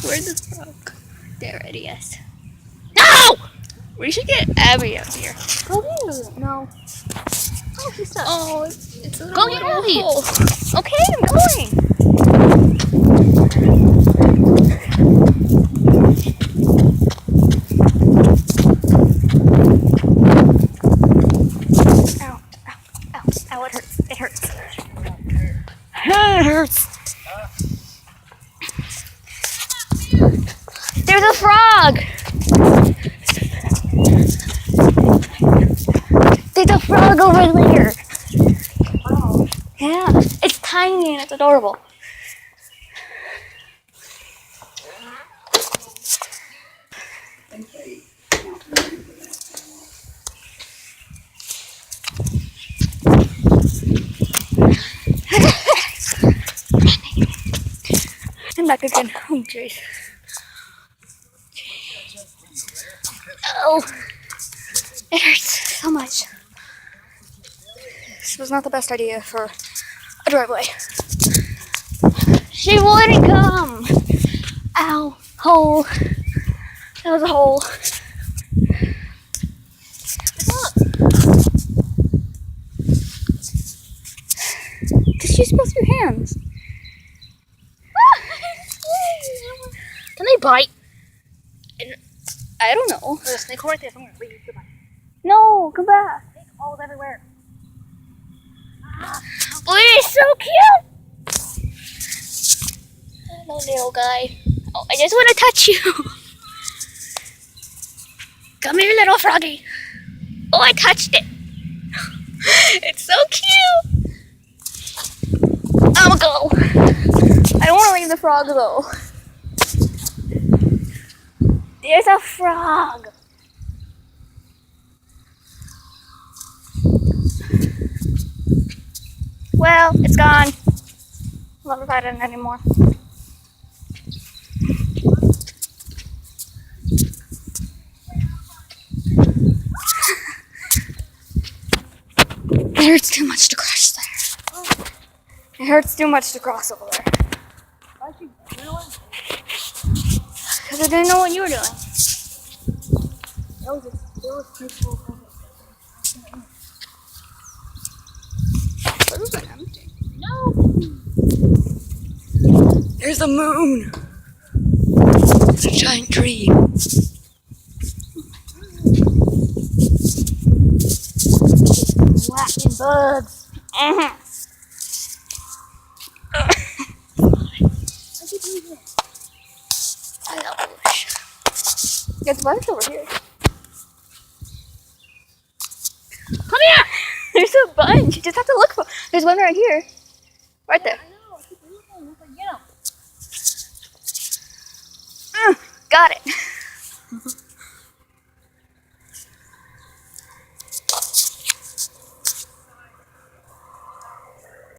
Where's the frog? There it is. No! We should get Abby up here. Go get her. No. Oh, she's stuck. Oh, it's a Go get little Abby. hole. Okay, I'm going. Ow, ow, ow, ow, it hurts. It hurts. It hurts. There's a frog. There's a frog over there. Oh. Yeah, it's tiny and it's adorable. I'm back again. Oh, jeez. Oh, it hurts so much. This was not the best idea for a driveway. She wouldn't come. Ow, hole. That was a hole. Just use both your hands. Can they bite? I don't know. There's a snake hole right there somewhere. Wait, goodbye. No, come back. Snake holes everywhere. Oh, it is so cute. Hello, little guy. Oh, I just want to touch you. Come here, little froggy. Oh, I touched it. It's so cute. I'm gonna go. I don't want to leave the frog though. There's a frog. Well, it's gone. I'll never find it anymore. It hurts too much to cross there. It hurts too much to cross over there. Why'd you do it? Because I didn't know what you were doing. There was snake holes over What was that empty? No. There's the moon. It's a giant tree. Whacking bugs. Uh-huh. Why'd you do this? I love bush. Get the bush over here. Come here! There's a bunch. You just have to look for. There's one right here. Right there.